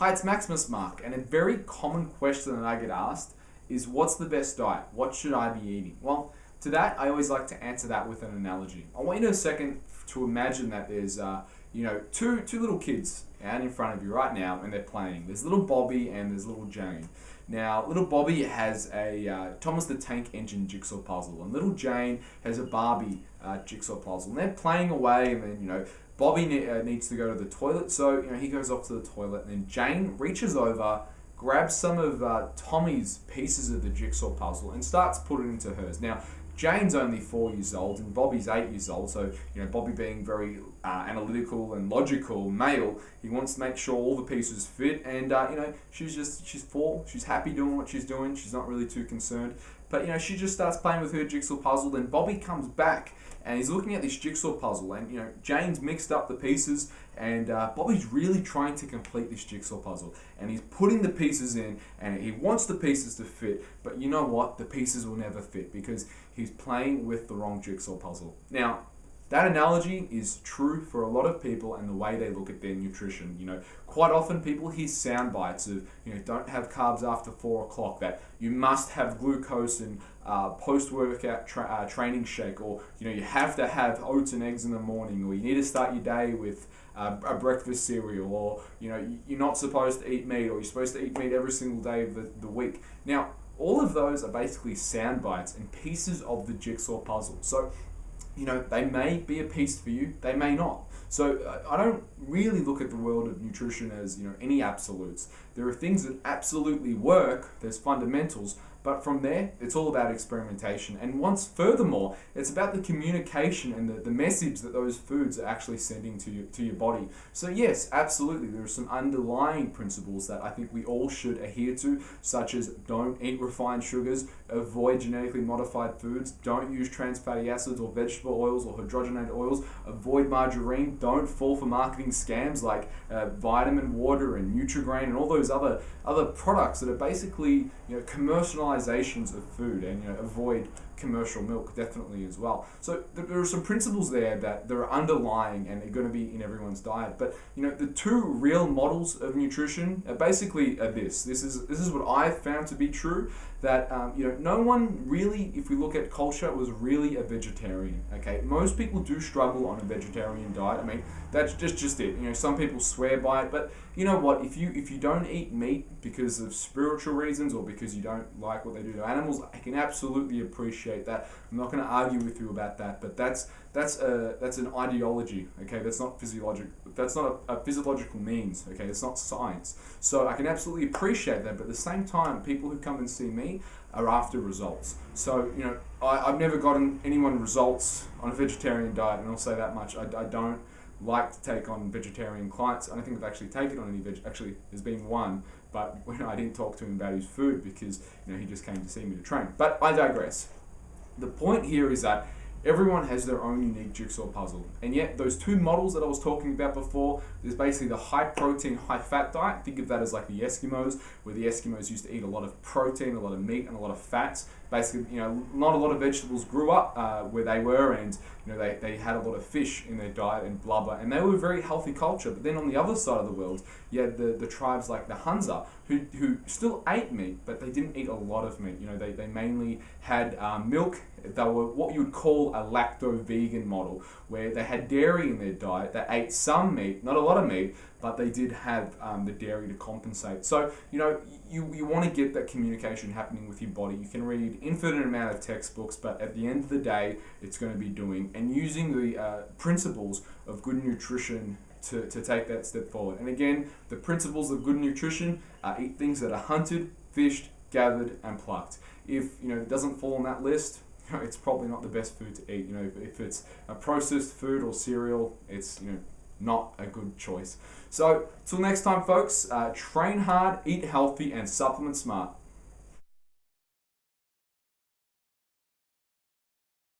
Hi, it's Maximus Mark, and a very common question that I get asked is, what's the best diet? What should I be eating? Well, to that, I always like to answer that with an analogy. I want you in a second to imagine that there's two little kids out in front of you right now, and they're playing. There's little Bobby and there's little Jane. Now, little Bobby has a Thomas the Tank Engine jigsaw puzzle, and little Jane has a Barbie jigsaw puzzle. And they're playing away, and then Bobby needs to go to the toilet, so he goes off to the toilet, and then Jane reaches over, grabs some of Tommy's pieces of the jigsaw puzzle and starts putting it into hers. Now, Jane's only 4 years old and Bobby's 8 years old, so Bobby, being very analytical and logical male, he wants to make sure all the pieces fit, and she's 4, she's happy doing what she's doing, she's not really too concerned, but she just starts playing with her jigsaw puzzle. Then Bobby comes back and he's looking at this jigsaw puzzle, and Jane's mixed up the pieces, and Bobby's really trying to complete this jigsaw puzzle, and he's putting the pieces in, and he wants the pieces to fit, but you know what? The pieces will never fit because he's playing with the wrong jigsaw puzzle. Now, that analogy is true for a lot of people and the way they look at their nutrition. Quite often people hear sound bites of, don't have carbs after 4 o'clock, that you must have glucose and post-workout training shake, or you have to have oats and eggs in the morning, or you need to start your day with a breakfast cereal, or you're not supposed to eat meat, or you're supposed to eat meat every single day of the week. Now, all of those are basically sound bites and pieces of the jigsaw puzzle. So they may be a piece for you, they may not. So I don't really look at the world of nutrition as any absolutes. There are things that absolutely work, there's fundamentals, but from there, it's all about experimentation. And furthermore, it's about the communication and the message that those foods are actually sending to your body. So yes, absolutely, there are some underlying principles that I think we all should adhere to, such as don't eat refined sugars, avoid genetically modified foods, don't use trans fatty acids or vegetable oils or hydrogenated oils, avoid margarine, don't fall for marketing scams like vitamin water and Nutri-Grain and all those other products that are basically commercializations of food, and avoid commercial milk definitely as well. So there are some principles there that are underlying and are going to be in everyone's diet. But the two real models of nutrition are basically this is what I've found to be true, that no one really, if we look at culture, was really a vegetarian. Okay, most people do struggle on a vegetarian diet. I mean, that's just it. Some people swear by it, but you know what, if you don't eat meat because of spiritual reasons or because you don't like what they do to animals, I can absolutely appreciate that. I'm not going to argue with you about that, but that's an ideology. Okay, that's not physiological. That's not a physiological means. Okay, it's not science. So I can absolutely appreciate that, but at the same time, people who come and see me are after results. So I've never gotten anyone results on a vegetarian diet, and I'll say that much. I don't like to take on vegetarian clients. I don't think I've actually taken on any actually, there's been one, but I didn't talk to him about his food because he just came to see me to train. But I digress. The point here is that everyone has their own unique jigsaw puzzle, and yet those two models that I was talking about before, there's basically the high protein, high fat diet. Think of that as like the Eskimos, where the Eskimos used to eat a lot of protein, a lot of meat, and a lot of fats. Basically, not a lot of vegetables grew up where they were, and they had a lot of fish in their diet and blubber, and they were a very healthy culture. But then on the other side of the world, you had the tribes like the Hunza, who still ate meat, but they didn't eat a lot of meat. They mainly had milk. They were what you would call a lacto-vegan model, where they had dairy in their diet. They ate some meat, not a lot of meat, but they did have the dairy to compensate. So, you want to get that communication happening with your body. You can read infinite amount of textbooks, but at the end of the day, it's going to be doing and using the principles of good nutrition to take that step forward. And again, the principles of good nutrition are eat things that are hunted, fished, gathered, and plucked. If it doesn't fall on that list, it's probably not the best food to eat. If it's a processed food or cereal, it's not a good choice. So till next time, folks, train hard, eat healthy, and supplement smart.